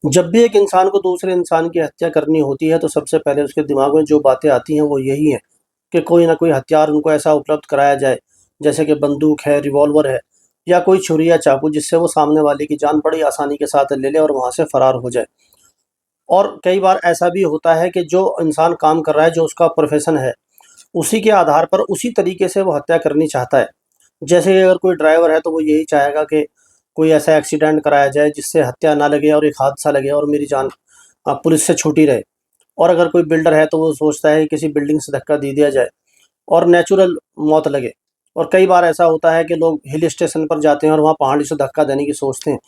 जब भी एक इंसान को दूसरे इंसान की हत्या करनी होती है तो सबसे पहले उसके दिमाग में जो बातें आती हैं वो यही हैं कि कोई ना कोई हथियार उनको ऐसा उपलब्ध कराया जाए, जैसे कि बंदूक है, रिवॉल्वर है या कोई छुरी या चाकू, जिससे वो सामने वाले की जान बड़ी आसानी के साथ ले ले और वहाँ से फरार हो जाए। और कई बार ऐसा भी होता है कि जो इंसान काम कर रहा है, जो उसका प्रोफेशन है, उसी के आधार पर उसी तरीके से वो हत्या करनी चाहता है। जैसे कि अगर कोई ड्राइवर है तो वो यही चाहेगा कि कोई ऐसा एक्सीडेंट कराया जाए जिससे हत्या ना लगे और एक हादसा लगे और मेरी जान पुलिस से छूटी रहे। और अगर कोई बिल्डर है तो वो सोचता है कि किसी बिल्डिंग से धक्का दे दिया जाए और नेचुरल मौत लगे। और कई बार ऐसा होता है कि लोग हिल स्टेशन पर जाते हैं और वहाँ पहाड़ी से धक्का देने की सोचते हैं,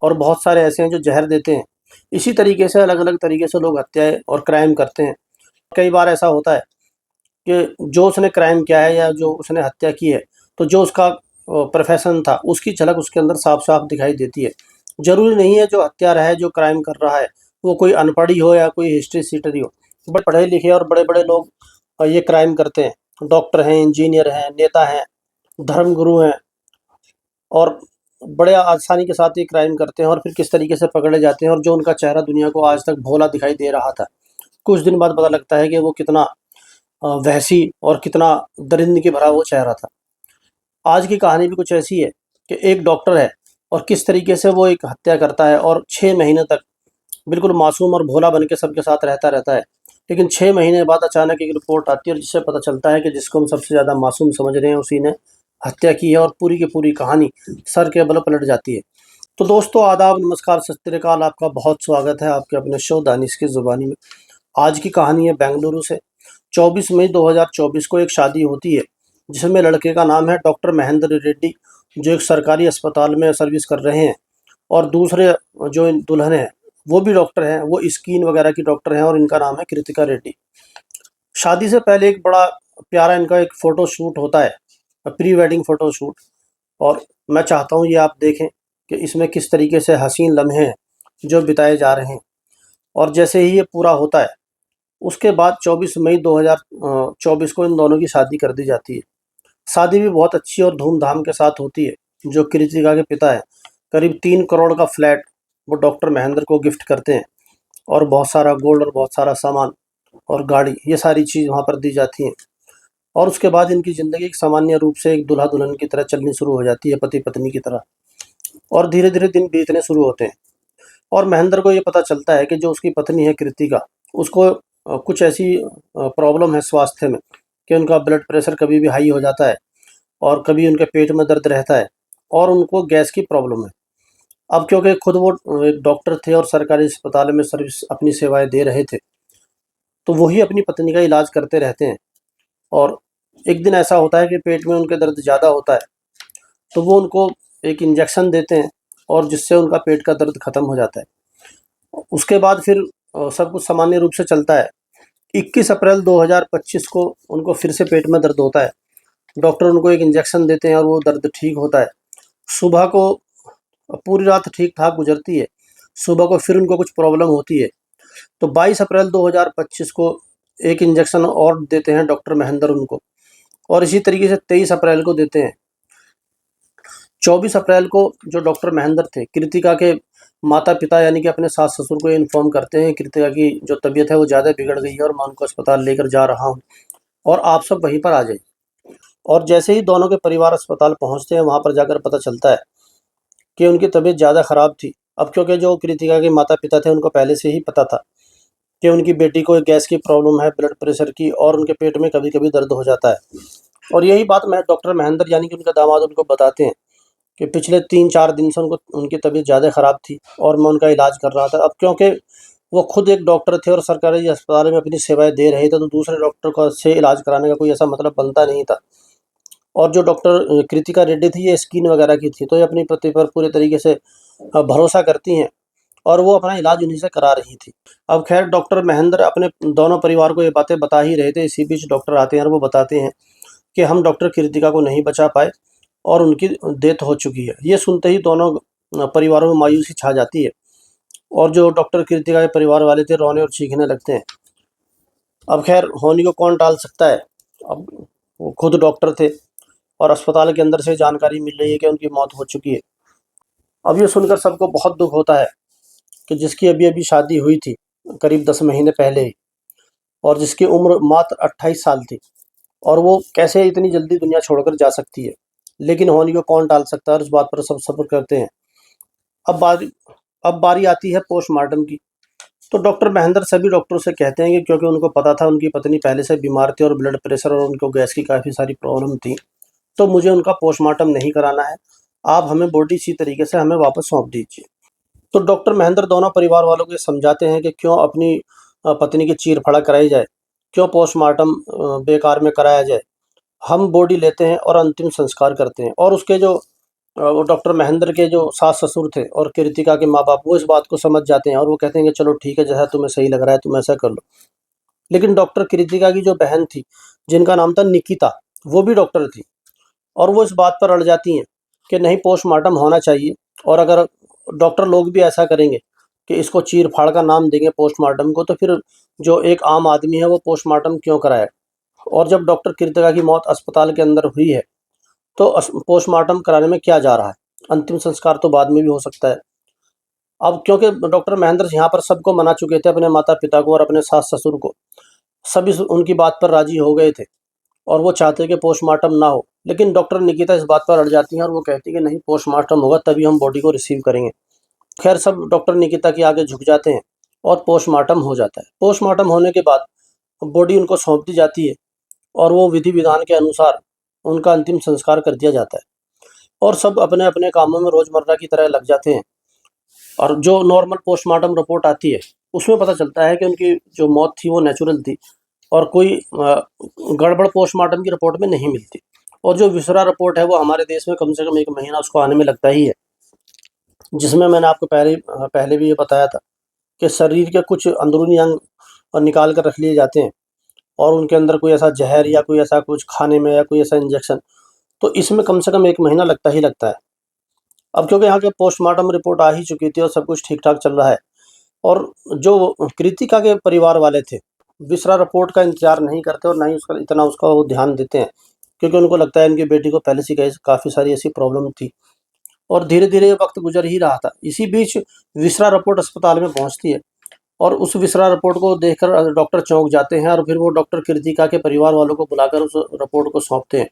और बहुत सारे ऐसे हैं जो जहर देते हैं। इसी तरीके से अलग अलग तरीके से लोग हत्याएं और क्राइम करते हैं। कई बार ऐसा होता है कि जो उसने क्राइम किया है या जो उसने हत्या की है, तो जो उसका प्रोफेशन था उसकी झलक उसके अंदर साफ साफ दिखाई देती है। जरूरी नहीं है जो हत्यारा है, जो क्राइम कर रहा है, वो कोई अनपढ़ ही हो या कोई हिस्ट्री सीटर ही हो। बड़े पढ़े लिखे और बड़े बड़े लोग ये क्राइम करते हैं। डॉक्टर हैं, इंजीनियर हैं, नेता हैं, धर्मगुरु हैं, और बड़े आसानी के साथ ये क्राइम करते हैं और फिर किस तरीके से पकड़े जाते हैं। और जो उनका चेहरा दुनिया को आज तक भोला दिखाई दे रहा था, कुछ दिन बाद पता लगता है कि वो कितना वहशी और कितना दरिंदगी भरा वो चेहरा था। आज की कहानी भी कुछ ऐसी है कि एक डॉक्टर है और किस तरीके से वो एक हत्या करता है और 6 महीने तक बिल्कुल मासूम और भोला बन के सबके साथ रहता रहता है। लेकिन 6 महीने बाद अचानक एक रिपोर्ट आती है और जिससे पता चलता है कि जिसको हम सबसे ज़्यादा मासूम समझ रहे हैं उसी ने हत्या की है, और पूरी की पूरी कहानी सर के बल पलट जाती है। तो दोस्तों, आदाब, नमस्कार, सत श्री अकाल, आपका बहुत स्वागत है आपके अपने शो दानिश की ज़ुबानी में। आज की कहानी है बेंगलुरु से। 24 मई 2024 को एक शादी होती है जिसमें लड़के का नाम है डॉक्टर महेंद्र रेड्डी, जो एक सरकारी अस्पताल में सर्विस कर रहे हैं। और दूसरे जो दुल्हन है वो भी डॉक्टर हैं, वो स्किन वगैरह की डॉक्टर हैं और इनका नाम है कृतिका रेड्डी। शादी से पहले एक बड़ा प्यारा इनका एक फ़ोटो शूट होता है, प्री वेडिंग फ़ोटो शूट। और मैं चाहता हूँ ये आप देखें कि इसमें किस तरीके से हसीन लम्हे हैं जो बिताए जा रहे हैं। और जैसे ही ये पूरा होता है, उसके बाद 24 मई 2024 को इन दोनों की शादी कर दी जाती है। शादी भी बहुत अच्छी और धूमधाम के साथ होती है। जो कृतिका के पिता है, करीब 3 करोड़ का फ्लैट वो डॉक्टर महेंद्र को गिफ्ट करते हैं, और बहुत सारा गोल्ड और बहुत सारा सामान और गाड़ी, ये सारी चीज़ वहाँ पर दी जाती हैं। और उसके बाद इनकी ज़िंदगी एक सामान्य रूप से एक दूल्हा दुल्हन की तरह चलनी शुरू हो जाती है, पति पत्नी की तरह। और धीरे धीरे दिन बीतने शुरू होते हैं और महेंद्र को ये पता चलता है कि जो उसकी पत्नी है कृतिका, उसको कुछ ऐसी प्रॉब्लम है स्वास्थ्य में कि उनका ब्लड प्रेशर कभी भी हाई हो जाता है और कभी उनके पेट में दर्द रहता है और उनको गैस की प्रॉब्लम है। अब क्योंकि खुद वो एक डॉक्टर थे और सरकारी अस्पताल में सर्विस अपनी सेवाएं दे रहे थे, तो वही अपनी पत्नी का इलाज करते रहते हैं। और एक दिन ऐसा होता है कि पेट में उनके दर्द ज़्यादा होता है, तो वो उनको एक इंजेक्शन देते हैं और जिससे उनका पेट का दर्द ख़त्म हो जाता है। उसके बाद फिर सब कुछ सामान्य रूप से चलता है। 21 अप्रैल 2025 को उनको फिर से पेट में दर्द होता है। डॉक्टर उनको एक इंजेक्शन देते हैं और वो दर्द ठीक होता है। सुबह को पूरी रात ठीक-ठाक गुज़रती है। सुबह को फिर उनको कुछ प्रॉब्लम होती है। तो 22 अप्रैल 2025 को एक इंजेक्शन और देते हैं डॉक्टर महेंद्र उनको, और इसी तरीके से 23 अप्रैल को देते हैं। 24 अप्रैल को जो डॉक्टर महेंद्र थे, कृतिका के माता-पिता यानी कि अपने सास-ससुर को ये इन्फॉर्म करते हैं कृतिका की जो तबीयत है वो ज़्यादा बिगड़ गई है और मैं उनको अस्पताल लेकर जा रहा हूँ और आप सब वहीं पर आ जाइए। और जैसे ही दोनों के परिवार अस्पताल पहुँचते हैं, वहाँ पर जाकर पता चलता है कि उनकी तबीयत ज़्यादा ख़राब थी। अब क्योंकि जो कृतिका के माता-पिता थे उनको पहले से ही पता था कि उनकी बेटी को गैस की प्रॉब्लम है, ब्लड प्रेशर की, और उनके पेट में कभी-कभी दर्द हो जाता है। और यही बात मैं डॉक्टर महेंद्र यानी कि उनका दामाद उनको बताते हैं कि पिछले 3-4 दिन से उनको उनकी तबीयत ज़्यादा ख़राब थी और मैं उनका इलाज कर रहा था। अब क्योंकि वो खुद एक डॉक्टर थे और सरकारी अस्पताल में अपनी सेवाएँ दे रहे थे, तो दूसरे डॉक्टर को से इलाज कराने का कोई ऐसा मतलब बनता नहीं था। और जो डॉक्टर कृतिका रेड्डी थी, ये स्किन वगैरह की थी, तो ये अपनी पति पर पूरे तरीके से भरोसा करती हैं और वो अपना इलाज उन्हीं से करा रही थी। अब खैर डॉक्टर महेंद्र अपने दोनों परिवार को ये बातें बता ही रहे थे, इसी बीच डॉक्टर आते हैं और वो बताते हैं कि हम डॉक्टर कृतिका को नहीं बचा पाए और उनकी डेथ हो चुकी है। ये सुनते ही दोनों परिवारों में मायूसी छा जाती है और जो डॉक्टर कृतिका के परिवार वाले थे रोने और चीखने लगते हैं। अब खैर होनी को कौन टाल सकता है। अब वो खुद डॉक्टर थे और अस्पताल के अंदर से जानकारी मिल रही है कि उनकी मौत हो चुकी है। अब ये सुनकर सबको बहुत दुख होता है कि जिसकी अभी-अभी शादी हुई थी, करीब 10 महीने पहले ही, और जिसकी उम्र मात्र 28 साल थी, और वो कैसे इतनी जल्दी दुनिया छोड़कर जा सकती है। लेकिन होनी को कौन टाल सकता है, और इस बात पर सब सब्र करते हैं। अब बारी अब बारी आती है पोस्टमार्टम की। तो डॉक्टर महेंद्र सभी डॉक्टरों से कहते हैं कि क्योंकि उनको पता था उनकी पत्नी पहले से बीमार थी और ब्लड प्रेशर और उनको गैस की काफ़ी सारी प्रॉब्लम थी, तो मुझे उनका पोस्टमार्टम नहीं कराना है। आप हमें बॉडी इसी तरीके से हमें वापस सौंप दीजिए। तो डॉक्टर महेंद्र दोनों परिवार वालों को ये समझाते हैं कि क्यों अपनी पत्नी की चीर-फाड़ कराई जाए, क्यों पोस्टमार्टम बेकार में कराया जाए। हम बॉडी लेते हैं और अंतिम संस्कार करते हैं। और उसके जो वो डॉक्टर महेंद्र के जो सास-ससुर थे और कृतिका के माँ-बाप, वो इस बात को समझ जाते हैं और वो कहते हैं कि चलो ठीक है, जैसा तुम्हें सही लग रहा है तुम ऐसा कर लो। लेकिन डॉक्टर कृतिका की जो बहन थी, जिनका नाम था निकिता, वो भी डॉक्टर थी, और वो इस बात पर अड़ जाती हैं कि नहीं, पोस्टमार्टम होना चाहिए। और अगर डॉक्टर लोग भी ऐसा करेंगे कि इसको चीर-फाड़ का नाम देंगे पोस्टमार्टम को, तो फिर जो एक आम आदमी है वो पोस्टमार्टम क्यों कराए? और जब डॉक्टर कृतिका की मौत अस्पताल के अंदर हुई है, तो पोस्टमार्टम कराने में क्या जा रहा है? अंतिम संस्कार तो बाद में भी हो सकता है। अब क्योंकि डॉक्टर महेंद्र यहाँ पर सबको मना चुके थे, अपने माता-पिता को और अपने सास-ससुर को, सभी उनकी बात पर राज़ी हो गए थे और वो चाहते कि पोस्टमार्टम ना हो। लेकिन डॉक्टर निकिता इस बात पर अड़ जाती हैं और वो कहती है कि नहीं, पोस्टमार्टम होगा तभी हम बॉडी को रिसीव करेंगे। खैर, सब डॉक्टर निकिता के आगे झुक जाते हैं और पोस्टमार्टम हो जाता है। पोस्टमार्टम होने के बाद बॉडी उनको सौंप दी जाती है और वो विधि-विधान के अनुसार उनका अंतिम संस्कार कर दिया जाता है, और सब अपने-अपने कामों में रोज़मर्रा की तरह लग जाते हैं। और जो नॉर्मल पोस्टमार्टम रिपोर्ट आती है, उसमें पता चलता है कि उनकी जो मौत थी वो नेचुरल थी, और कोई गड़बड़ पोस्टमार्टम की रिपोर्ट में नहीं मिलती। और जो विसरा रिपोर्ट है वो हमारे देश में कम से कम 1 महीना उसको आने में लगता ही है, जिसमें मैंने आपको पहले भी ये बताया था कि शरीर के कुछ अंदरूनी अंग निकाल कर रख लिए जाते हैं, और उनके अंदर कोई ऐसा ज़हर या कोई ऐसा कुछ खाने में या कोई ऐसा इंजेक्शन, तो इसमें कम से कम 1 महीना लगता ही लगता है। अब क्योंकि यहाँ के पोस्टमार्टम रिपोर्ट आ ही चुकी थी और सब कुछ ठीक-ठाक चल रहा है, और जो कृतिका के परिवार वाले थे, विसरा रिपोर्ट का इंतज़ार नहीं करते और ना ही उसका इतना उसका वो ध्यान देते हैं, क्योंकि उनको लगता है इनकी बेटी को पहले से काफ़ी सारी ऐसी प्रॉब्लम थी, और धीरे-धीरे वक़्त गुज़र ही रहा था। इसी बीच विसरा रिपोर्ट अस्पताल में पहुँचती है, और उस विसरा रिपोर्ट को देखकर डॉक्टर चौंक जाते हैं, और फिर वो डॉक्टर कृतिका के परिवार वालों को बुलाकर उस रिपोर्ट को सौंपते हैं।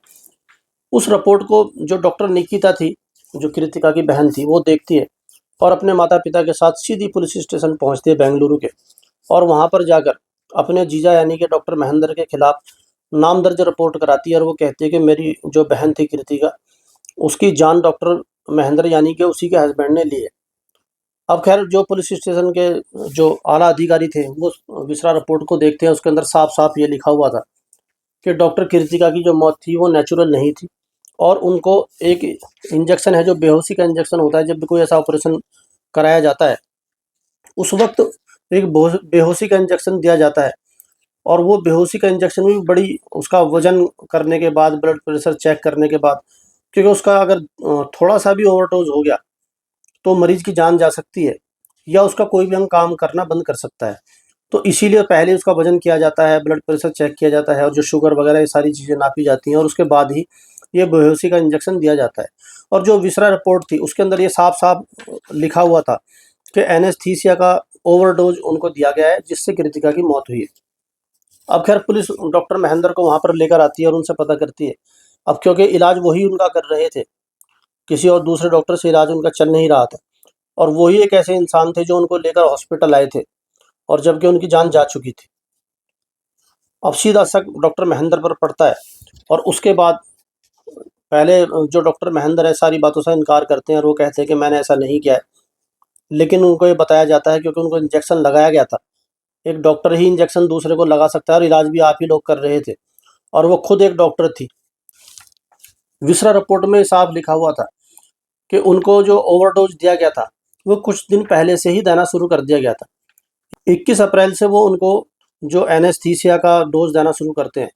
उस रिपोर्ट को जो डॉक्टर निकिता थी, जो कृतिका की बहन थी, वो देखती है और अपने माता-पिता के साथ सीधी पुलिस स्टेशन पहुँचती है बेंगलुरु के, और वहाँ पर जाकर अपने जीजा यानी कि डॉक्टर महेंद्र के खिलाफ नामदर्ज रिपोर्ट कराती है, और वो कहती है कि मेरी जो बहन थी कृतिका, उसकी जान डॉक्टर महेंद्र यानी कि उसी के हस्बैंड ने ली है। अब खैर, जो पुलिस स्टेशन के जो आला अधिकारी थे, वो विसरा रिपोर्ट को देखते हैं। उसके अंदर साफ-साफ ये लिखा हुआ था कि डॉक्टर कृतिका की जो मौत थी वो नेचुरल नहीं थी, और उनको एक इंजेक्शन है, जो बेहोशी का इंजेक्शन होता है, जब भी कोई ऐसा ऑपरेशन कराया जाता है, उस वक़्त एक बेहोशी का इंजेक्शन दिया जाता है, और वो बेहोशी का इंजेक्शन भी बड़ी उसका वज़न करने के बाद, ब्लड प्रेशर चेक करने के बाद, क्योंकि उसका अगर थोड़ा-सा भी ओवरडोज़ हो गया, तो मरीज़ की जान जा सकती है, या उसका कोई भी अंग काम करना बंद कर सकता है। तो इसीलिए पहले उसका वज़न किया जाता है, ब्लड प्रेशर चेक किया जाता है, और जो शुगर वग़ैरह ये सारी चीज़ें नापी जाती हैं, और उसके बाद ही ये बेहोशी का इंजेक्शन दिया जाता है। और जो विसरा रिपोर्ट थी, उसके अंदर ये साफ-साफ लिखा हुआ था कि एनेस्थीसिया का ओवरडोज़ उनको दिया गया है, जिससे कृतिका की मौत हुई है। अब खैर, पुलिस डॉक्टर महेंद्र को वहाँ पर लेकर आती है और उनसे पता करती है। अब क्योंकि इलाज वही उनका कर रहे थे, किसी और दूसरे डॉक्टर से इलाज उनका चल नहीं रहा था, और वो ही एक ऐसे इंसान थे जो उनको लेकर हॉस्पिटल आए थे, और जबकि उनकी जान जा चुकी थी। अब सीधा शक डॉक्टर महेंद्र पर पड़ता है, और उसके बाद पहले जो डॉक्टर महेंद्र है सारी बातों से इनकार करते हैं, और वो कहते हैं कि मैंने ऐसा नहीं किया है। लेकिन उनको ये बताया जाता है क्योंकि उनको इंजेक्शन लगाया गया था। एक डॉक्टर ही इंजेक्शन दूसरे को लगा सकता है, और इलाज भी आप ही लोग कर रहे थे, और वो खुद एक डॉक्टर थी। विसरा रिपोर्ट में साफ लिखा हुआ था कि उनको जो ओवरडोज दिया गया था, वो कुछ दिन पहले से ही देना शुरू कर दिया गया था। 21 अप्रैल से वो उनको जो एनेस्थीसिया का डोज़ देना शुरू करते हैं,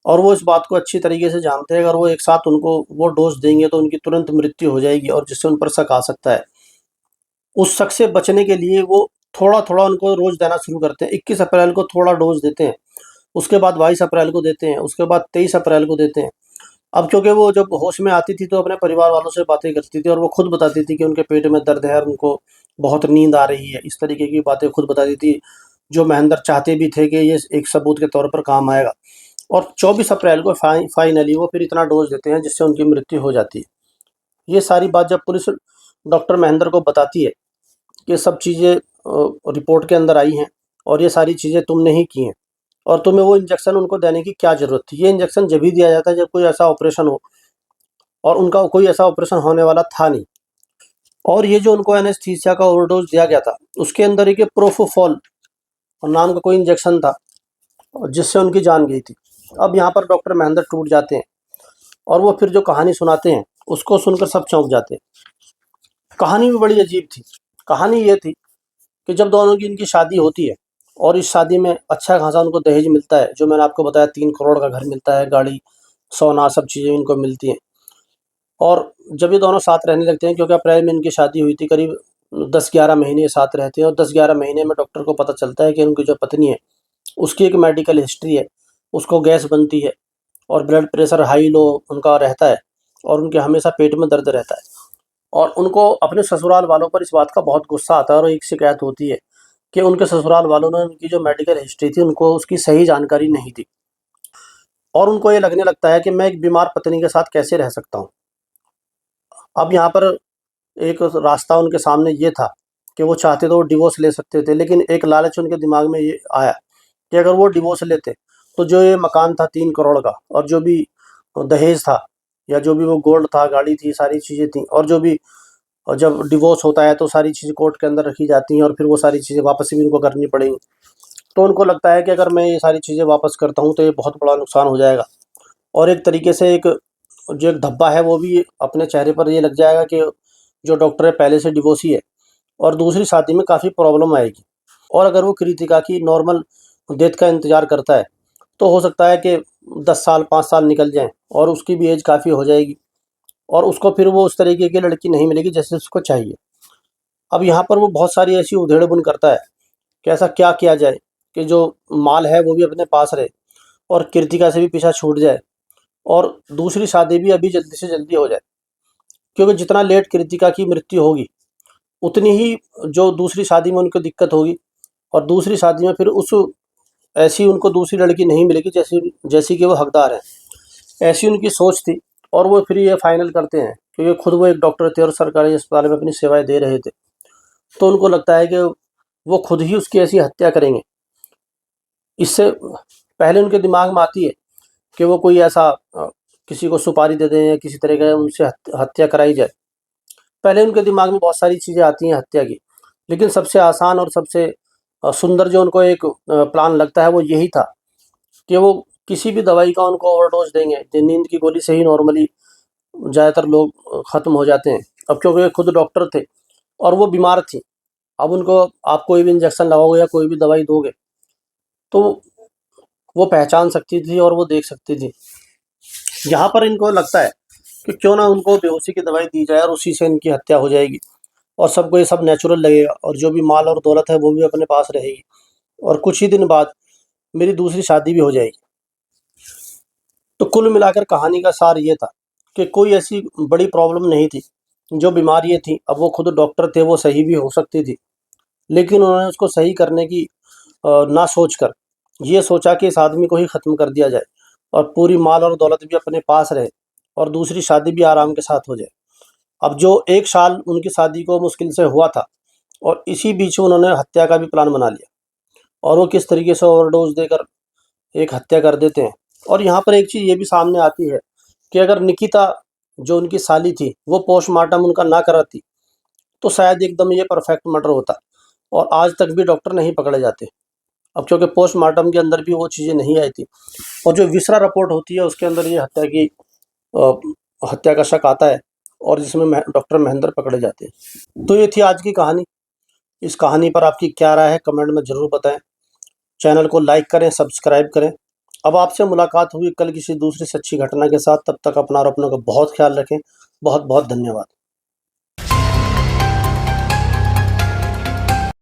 और वो इस बात को अच्छी तरीके से जानते हैं, अगर वो एक साथ उनको वो डोज़ देंगे तो उनकी तुरंत मृत्यु हो जाएगी, और जिससे उन पर शक आ सकता है। उस शक से बचने के लिए वो थोड़ा-थोड़ा उनको रोज़ देना शुरू करते हैं। 21 अप्रैल को थोड़ा डोज़ देते हैं, उसके बाद 22 अप्रैल को देते हैं, उसके बाद 23 अप्रैल को देते हैं। अब क्योंकि वो जब होश में आती थी तो अपने परिवार वालों से बातें करती थी और वो खुद बताती थी कि उनके पेट में दर्द है और उनको बहुत नींद आ रही है। इस तरीके की बातें खुद बताती थी, जो महेंद्र चाहते भी थे कि ये एक सबूत के तौर पर काम आएगा। और 24 अप्रैल को फाइनली वो फिर इतना डोज देते हैं जिससे उनकी मृत्यु हो जाती है। ये सारी बात जब पुलिस डॉक्टर महेंद्र को बताती है कि सब चीज़ें रिपोर्ट के अंदर आई हैं और ये सारी चीज़ें तुमने ही की हैं और तुम्हें वो इंजेक्शन उनको देने की क्या ज़रूरत थी। ये इंजेक्शन जब ही दिया जाता है जब कोई ऐसा ऑपरेशन हो, और उनका कोई ऐसा ऑपरेशन होने वाला था नहीं। और ये जो उनको एनेस्थीसिया का ओवरडोज दिया गया था, उसके अंदर एक प्रोफोफॉल नाम का कोई इंजेक्शन था जिससे उनकी जान गई थी। अब यहाँ पर डॉक्टर महेंद्र टूट जाते हैं और वो फिर जो कहानी सुनाते हैं उसको सुनकर सब चौंक जाते हैं। कहानी भी बड़ी अजीब थी। कहानी ये थी कि जब दोनों की इनकी शादी होती है और इस शादी में अच्छा खासा उनको दहेज मिलता है, जो मैंने आपको बताया 3 करोड़ का घर मिलता है, गाड़ी, सोना, सब चीज़ें इनको मिलती हैं। और जब ये दोनों साथ रहने लगते हैं, क्योंकि अप्रैल में इनकी शादी हुई थी, करीब 10-11 महीने साथ रहते हैं और 10-11 महीने में डॉक्टर को पता चलता है कि उनकी जो पत्नी है उसकी एक मेडिकल हिस्ट्री है, उसको गैस बनती है और ब्लड प्रेशर हाई लो उनका रहता है और उनके हमेशा पेट में दर्द रहता है। और उनको अपने ससुराल वालों पर इस बात का बहुत गुस्सा आता है और एक शिकायत होती है कि उनके ससुराल वालों ने उनकी जो मेडिकल हिस्ट्री थी उनको उसकी सही जानकारी नहीं दी। और उनको ये लगने लगता है कि मैं एक बीमार पत्नी के साथ कैसे रह सकता हूँ। अब यहाँ पर एक रास्ता उनके सामने ये था कि वो चाहते तो वो डिवोर्स ले सकते थे, लेकिन एक लालच उनके दिमाग में ये आया कि अगर वो डिवोर्स लेते तो जो ये मकान था 3 करोड़ का और जो भी दहेज था या जो भी वो गोल्ड था, गाड़ी थी, सारी चीज़ें थी, और जो भी, और जब डिवोर्स होता है तो सारी चीज़ें कोर्ट के अंदर रखी जाती हैं और फिर वो सारी चीज़ें वापस भी उनको करनी पड़ेंगी। तो उनको लगता है कि अगर मैं ये सारी चीज़ें वापस करता हूँ तो ये बहुत बड़ा नुकसान हो जाएगा और एक तरीके से एक जो एक धब्बा है वो भी अपने चेहरे पर ये लग जाएगा कि जो डॉक्टर है पहले से डिवोर्सी है और दूसरी शादी में काफ़ी प्रॉब्लम आएगी। और अगर वो कृतिका की नॉर्मल डेथ का इंतज़ार करता है तो हो सकता है कि 10 साल 5 साल निकल जाएँ और उसकी भी एज काफ़ी हो जाएगी और उसको फिर वो उस तरीके की लड़की नहीं मिलेगी जैसे उसको चाहिए। अब यहाँ पर वो बहुत सारी ऐसी उधेड़-बुन करता है कि ऐसा क्या किया जाए कि जो माल है वो भी अपने पास रहे और कृतिका से भी पीछा छूट जाए और दूसरी शादी भी अभी जल्दी से जल्दी हो जाए। क्योंकि जितना लेट कृतिका की मृत्यु होगी, उतनी ही जो दूसरी शादी में उनको दिक्कत होगी और दूसरी शादी में फिर उस ऐसी उनको दूसरी लड़की नहीं मिलेगी जैसी जैसी कि वो हकदार हैं। ऐसी उनकी सोच थी और वो फिर ये फाइनल करते हैं, क्योंकि खुद वो एक डॉक्टर थे और सरकारी अस्पताल में अपनी सेवाएँ दे रहे थे। तो उनको लगता है कि वो खुद ही उसकी ऐसी हत्या करेंगे। इससे पहले उनके दिमाग में आती है कि वो कोई ऐसा किसी को सुपारी दे दें या किसी तरह का उनसे हत्या कराई जाए। पहले उनके दिमाग में बहुत सारी चीज़ें आती हैं हत्या की, लेकिन सबसे आसान और सबसे सुंदर जो उनको एक प्लान लगता है वो यही था कि वो किसी भी दवाई का उनको ओवरडोज़ देंगे। नींद की गोली से ही नॉर्मली ज़्यादातर लोग ख़त्म हो जाते हैं। अब क्योंकि वे खुद डॉक्टर थे और वो बीमार थीं, अब उनको आप कोई भी इंजेक्शन लगाओगे या कोई भी दवाई दोगे, तो वो पहचान सकती थी और वो देख सकती थी। यहाँ पर इनको लगता है कि क्यों ना उनको बेहोशी की दवाई दी जाए और उसी से इनकी हत्या हो जाएगी और सबको ये सब नेचुरल लगेगा और जो भी माल और दौलत है वो भी अपने पास रहेगी और कुछ ही दिन बाद मेरी दूसरी शादी भी हो जाएगी। तो कुल मिलाकर कहानी का सार ये था कि कोई ऐसी बड़ी प्रॉब्लम नहीं थी, जो बीमार ये थी, अब वो खुद डॉक्टर थे, वो सही भी हो सकती थी, लेकिन उन्होंने उसको सही करने की ना सोचकर ये सोचा कि इस आदमी को ही ख़त्म कर दिया जाए और पूरी माल और दौलत भी अपने पास रहे और दूसरी शादी भी आराम के साथ हो जाए। अब जो 1 साल उनकी शादी को मुश्किल से हुआ था और इसी बीच में उन्होंने हत्या का भी प्लान बना लिया और वो किस तरीके से ओवरडोज़ देकर एक हत्या कर देते हैं। और यहाँ पर एक चीज़ ये भी सामने आती है कि अगर निकिता जो उनकी साली थी, वो पोस्टमार्टम उनका ना कराती, तो शायद एकदम ये परफेक्ट मर्डर होता और आज तक भी डॉक्टर नहीं पकड़े जाते। अब क्योंकि पोस्टमार्टम के अंदर भी वो चीज़ें नहीं आई थी और जो विसरा रिपोर्ट होती है उसके अंदर ये अ, हत्या का शक आता है और जिसमें डॉक्टर महेंद्र पकड़े जाते हैं। तो ये थी आज की कहानी। इस कहानी पर आपकी क्या राय है कमेंट में ज़रूर बताएं। चैनल को लाइक करें, सब्सक्राइब करें। अब आपसे मुलाकात हुई कल किसी दूसरी सच्ची घटना के साथ। तब तक अपना और अपनों का बहुत ख्याल रखें। बहुत बहुत धन्यवाद।